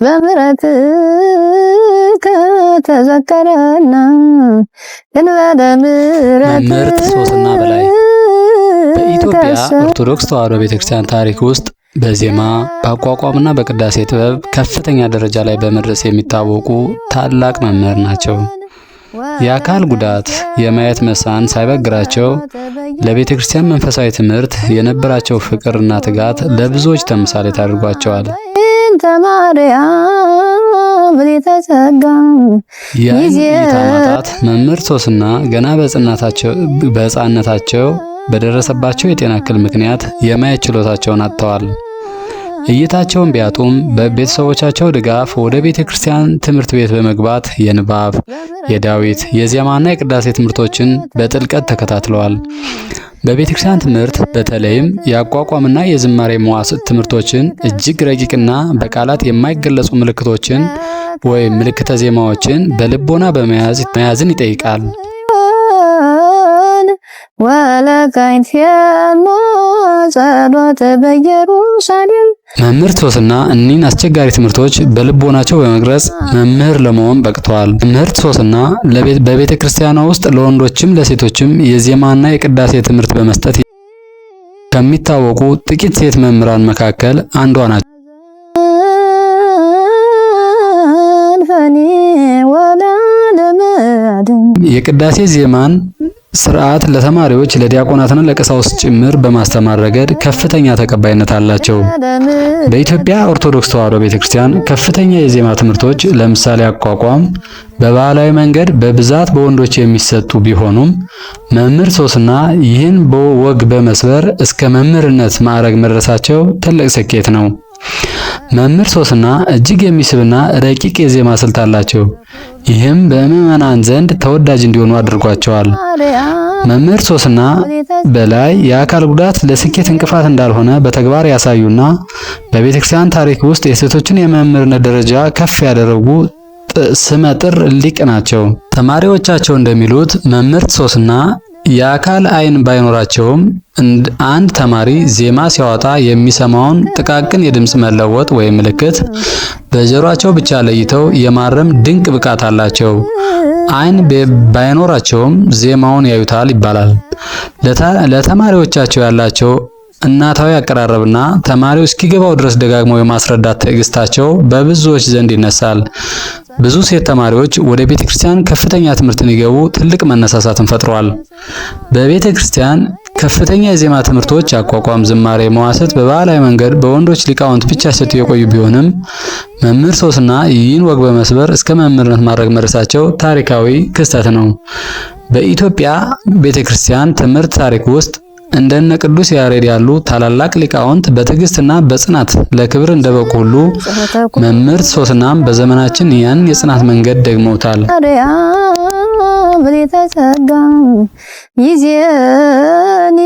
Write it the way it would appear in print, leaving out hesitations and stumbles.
በምሕረት ከተዘከረና መምህርት ሶስና በላይ በኢትዮጵያ ኦርቶዶክስ ተዋሕዶ ቤተክርስቲያን ታሪክ ውስጥ በዜማ በአቋቋምና በቅዳሴ ጥበብ ከፍተኛ ደረጃ ላይ በመድረስ የሚታወቁ ታላቅ መምህር ናቸው። የአካል ጉዳት፣ የማየት መሳን ሳይበግራቸው ለቤተ ክርስቲያን መንፈሳዊ ትምህርት የነበራቸው ፍቅርና ትጋት ለብዙዎች ተምሳሌት አድርጓቸዋል። የዓይን እይታ ማጣት መምህርት ሶስና ገና በሕፃንነታቸው በደረሰባቸው የጤና እክል ምክንያት የማየት ችሎታቸውን አጥተዋል። እይታቸውን ቢያጡም በቤተሰቦቻቸው ድጋፍ ወደ ቤተ ክርስቲያን ትምህርት ቤት በመግባት የንባብ፣ የዳዊት፣ የዜማና የቅዳሴ ትምህርቶችን በጥልቀት ተከታትለዋል። በቤተ ክርስቲያን ትምህርት በተለይም የአቋቋምና የዝማሬ መዋሥዕት ትምህርቶችን እጅግ ረቂቅና በቃላት የማይገለጹ ምልክቶችን ወይም ምልክተ ዜማዎችን በልቦና መያዝን ይጠይቃል። መምህርት ሶስና እኒህን አስቸጋሪ ትምህርቶች በልቦናቸው በመቅረጽ መምህር ለመሆን በቅተዋል። መምህርት ሶስና በቤተ ክርስቲያኗ ውስጥ ለወንዶችም ለሴቶችም የዜማና የቅዳሴ ትምህርት በመስጠት ከሚታወቁ ጥቂት ሴት መምህራን መካከል አንዷ ናቸው። የቅዳሴ ዜማን ስርዓት ለተማሪዎች ለዲያቆናትና ለቀሳውስት ጭምር በማስተማር ረገድ ከፍተኛ ተቀባይነት አላቸው። በኢትዮጵያ ኦርቶዶክስ ተዋሕዶ ቤተክርስቲያን ከፍተኛ የዜማ ትምህርቶች ለምሳሌ አቋቋም በባህላዊ መንገድ በብዛት በወንዶች የሚሰጡ ቢሆኑም መምህርት ሶስና ይህን ወግ በመስበር እስከ መምህርነት ማዕረግ መድረሳቸው ትልቅ ስኬት ነው። መምህር ሶስና እጅግ የሚስብና ረቂቅ የዜማ ስልት አላቸው። ይህም በምዕመናን ዘንድ ተወዳጅ እንዲሆኑ አድርጓቸዋል። መምህር ሶስና በላይ የአካል ጉዳት ለስኬት እንቅፋት እንዳልሆነ በተግባር ያሳዩና በቤተክርስቲያን ታሪክ ውስጥ የሴቶችን የመምህርነት ደረጃ ከፍ ያደረጉ ስመጥር ሊቅ ናቸው። ተማሪዎቻቸው እንደሚሉት መምህርት ሶስና የአካል ዓይን ባይኖራቸውም አንድ ተማሪ ዜማ ሲያወጣ የሚሰማውን ጥቃቅን የድምፅ መለወጥ ወይም ምልክት በጆሮአቸው ብቻ ለይተው የማረም ድንቅ ብቃት አላቸው። ዓይን ባይኖራቸውም ዜማውን ያዩታል ይባላል። ለተማሪዎቻቸው ያላቸው እናታዊ አቀራረብና ተማሪው እስኪገባው ድረስ ደጋግመው የማስረዳት ትዕግስታቸው በብዙዎች ዘንድ ይነሳል። ብዙ ሴት ተማሪዎች ወደ ቤተ ክርስቲያን ከፍተኛ ትምህርት እንዲገቡ ትልቅ መነሳሳትን ፈጥሯል። በቤተ ክርስቲያን ከፍተኛ የዜማ ትምህርቶች አቋቋም፣ ዝማሬ፣ መዋሥዕት በባህላዊ መንገድ በወንዶች ሊቃውንት ብቻ ሲሰጡ የቆዩ ቢሆንም መምህር ሶስና ይህን ወግ በመስበር እስከ መምህርነት ማዕረግ መድረሳቸው ታሪካዊ ክስተት ነው። በኢትዮጵያ ቤተ ክርስቲያን ትምህርት ታሪክ ውስጥ እንደነ ቅዱስ ያሬድ ያሉ ታላላቅ ሊቃውንት በትዕግስትና በጽናት ለክብር እንደበቁ ሁሉ መምህርት ሶስናም በዘመናችን ያን የጽናት መንገድ ደግመውታል። ይዜኒ